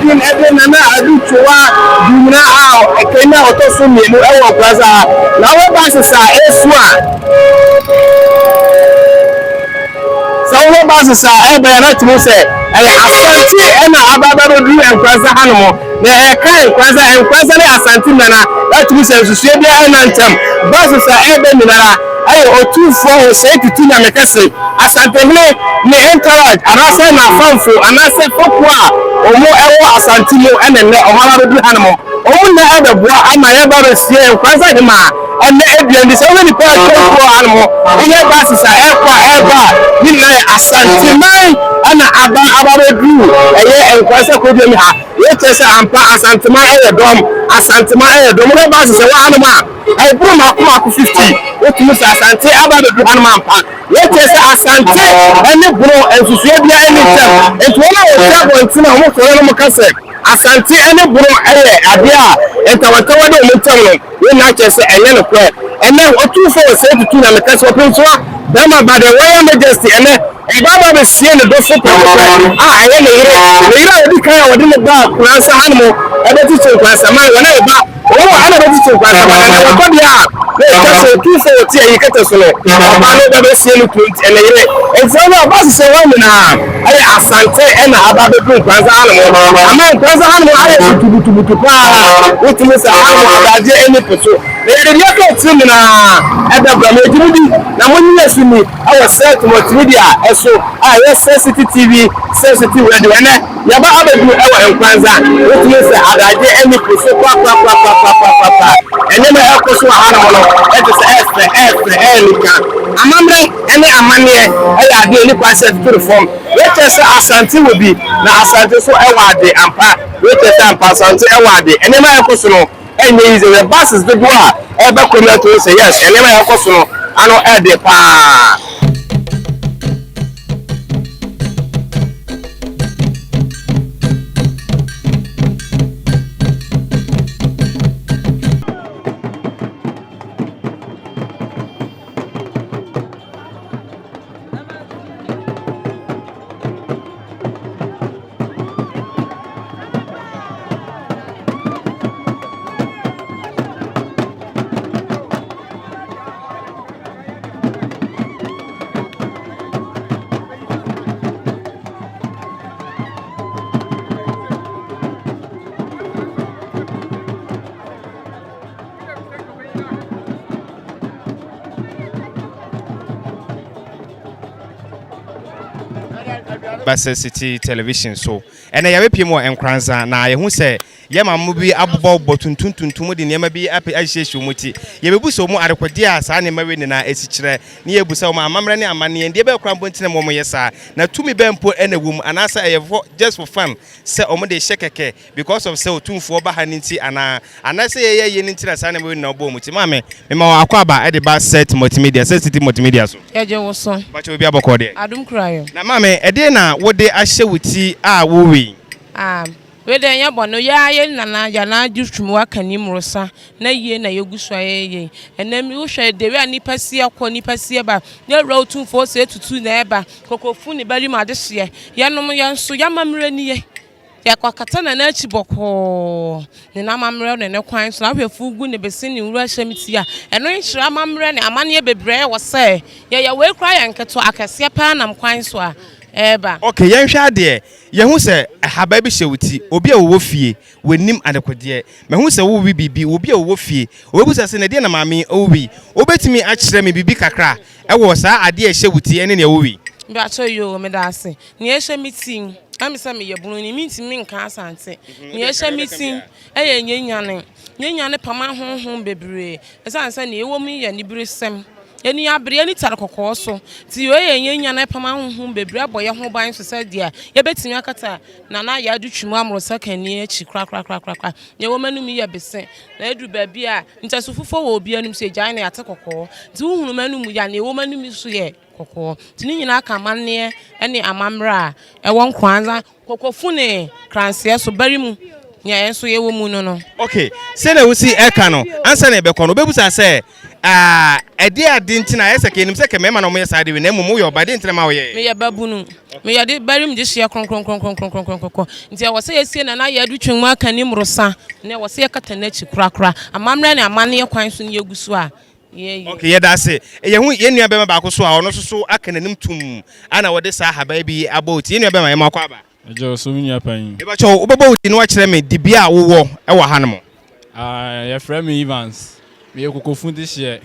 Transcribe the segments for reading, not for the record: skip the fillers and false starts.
din ebe na Adutwumwaa Dudaa Kani Otumfour mienu ewo Nkroanza na wo ba sesa esu a so ba sesa ebe na timo se asanti ena ababaro du Nkroanza hanomo na kan Nkroanza na asanti na timo se susue bia na ntem ba sesa ebe minara ayo Otumfour Osei Tutu na mekase asante hene ne encourage anase na fanfo anase fokwa omo ewo asanti mo enene omara du hanomo omo na edeboa ama ye ba resie Nkroanza Hemaa ene ebiandi se woni pa fokwa hanomo ihe ba sesa eba ni na asanti mai ana abaro du eye Nkroanza ko bi mi ha ye tese ampa asanti mai eye dom ne ba sesa wa hanoma ai buru ma kuma ku 50 otumu sa asante abaro du hanoma ampa ye tese asante ene buru ensusu bia ene tem ento na wo tabo ntina mo ko no mo kase asante ene buru eye ade a entawantawa de mo tem no ye na tese ene no kwe ene Otumfour Osei Tutu na mekase opinsoa dama ba de royal majesty ene baba be sie ne do so eye ne ire odi kan wodi ne ba Nkroanza hanmo ebe ti Nkroanza mai wona e ba ana be ti Nkroanza mai na wo bia le kase Otumfour ti ayi kete so no ba no be sie ne 20 ene ire enso na ba se wa mi na aye asante ena aba be Nkroanza hanmo ama Nkroanza hanmo aye tubutu pa otimi sa hanmo adaje eni peso le ya ko ti mi na ebe bra me jimudi na monyi yesu ni awo set multimedia eso sensitive TV sensitive radio ene ya ba abedu ewo Nkroanza otimi se adaje eni peso kwa ene me ekoso hanmo no ete se elika amamre ene amane eya ade ni kwa set to reform wete se asante wobi na asante so ewa ade ampa wete se ampa asante ewa ade ene me ekoso no enye ize the buses the boa ebe kometo say yes ene me ekoso no ano ede pa City television so ene ya bepie mo Nkroanza na ye hu se ye mamu bi abobo botuntuntuntum de ne ma bi ape ahyehye muti ye bebuso mu arekodi a sa ne mawe ne na esikire ne ye busa mu amamre ne amane de be krambo ntine mo yesa na tumi bempo ene wum anasa just for fun se omo de shekeke because of se Otumfuo ba haninti anasa ye ntira sa ne mawe na obo muti mame me ma akwaba e de ba set multimedia sensitive multimedia so ye je wo so ba che obi abokode adum krayo na mame e de na wode ahye wuti a wo wi we de nya bono ya ye nana ya na Adutwumwaa Kani mrosa na ye na yegusua ye enam wo hwe de we anipa sie ba ne Otumfour Osei Tutu na eba kokofu ni bari ma de hye ye nom ye nso ya mamre ni ye ya kwakata na achi boko ne na mamre ne kwan so na hwefu gu ne besi ni wura hyamiti a eno nhira mamre ne amane bebre wo se ye we kra ya nketo akase pa na kwan so a eba okay yen hwa de ye hu se haba bi hyewuti obi a wo fie wanim adekode me hu se wo wi bibi obi a wo fie obebusa se ne de na maame owi obetimi a kyerɛ me bibi kakra e wo sa ade a hyewuti ene ne wo wi bi a cho yo me da se ne hyamiti am se me ye bunu ni mintimi nka asante ne hyamiti ye nyanyane pama honhom bebre esan se ne ewo mi ye ni biresem eni abre eni tare kokko so ti yo yenya na pama honhom bebre aboye ho ban so se dia ye betimi akata na ya Adutwumwaa mrosa Kani achi kra ye wo manum ye bese na edu ba bi a ntasufufo wo obi anum se gyan na yate kokko ti uhunu manum ya na wo manum so ye kokko ti ni nyina aka manne eni amamra e won Nkroanza kokko fu ne kranse so bari mu nya enso ye wo mu no okay say na we see eka no ansa na ebekọ no bebusa say ade ade ntina ese ke nim se ke mema na mo yesa de we na mum yo bade ntina ma wo ye me ye babunu me ye de barim de hye kronkron ntia wo say esie na ye Adutwumwaa Kani mrosa na wo say kata na chi kura amamre na amane ye kwan so ne yegusu a okay ye da say ye hu ye nua bema ba ko so a ono so aka nanim tum ana wo de sa haba bi about ye nua bema ye makwa aba ejo so nua pan e ba cho wo baba oti no wa kire me dibia wo wo e wa hanom ye frame Evans me kokofu de hye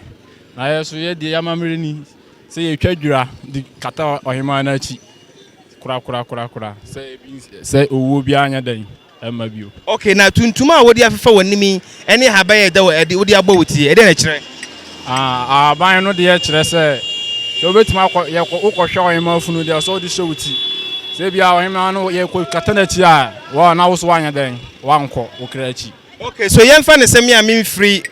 na ye so ye de amamre ni say ye twadura di kata Hemaa na chi kura say owo bia anya dan ema bio okay na tuntum a wo de afefa wanimi ene haba ye da wo de abawoti e de na kire ban no de ye kire say so betima ye kokwo Hemaa funu de so de showuti say bia Hemaa no ye ko kata na chi a wa na wo so anya dan wa nko wo kra chi okay so yemfa ne semi a me free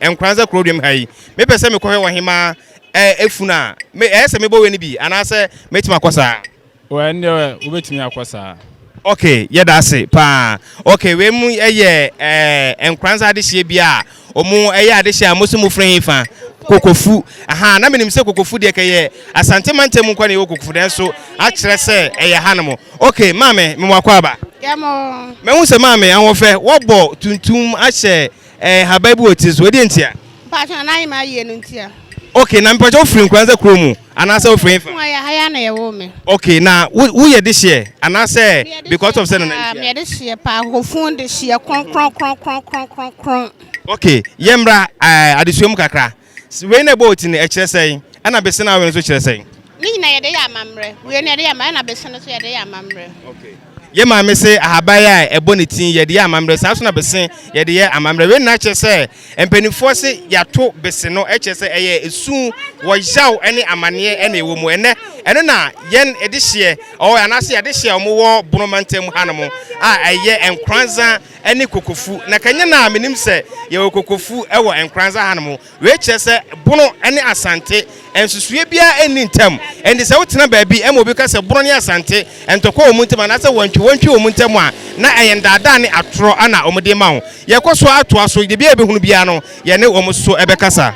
Nkroanza Kroadwam hayi me pese me kohwe Hemaa efuna me ese me bo we ni bi anase metima kosa we ne we betimi akosa okay ye da se pa okay we mu eye Nkroanza ade hye bia omu eye ade hye amoso mu free fa kokofu aha na menim se kokofu de keye asante mantem kwa ne kokofu den so a kire se eye hanemo okay mame me wakwa ba yamo me hu se mame anwofe wo bo tuntum a hye hababu otis we de ntia pa cha na ima ye no ntia okay na mpacho free Nkroanza kro mu anase wo free fa ya haya na ye wo me okay na wo ye de hye anase because of say na me de hye pa kofu de hye kron okay yemra adesuom kakra we na bo oti ne e kire sei ana bese na we so kire sei ni na ye de ya mamre we na de ya ma na bese no so ye de ya mamre okay ye ma me se ahabaya e bonitin ye de ya amamre sa so na bese ye de ye amamre we na kire sei empanifo se yato bese no e kire sei eye esu wo yaw ene amane ene ewo mu ene na yen e de hye o anase ye de hye o mo wo bonomantem hanamo a eye Nkroanza ene kokofu na kanya na menim se ye wo kokofu e wo Nkroanza hanamo we kire sei bono ene asante ensusue bia eni ntam ende se wotena baabi e mo bi ka se bono ne asante entokwa o muntem anase wantwi o muntem a na eyendada ne atro ana omode ma ho ye koso atoa so de bia be hunu bia no ye ne o mo so e be kasa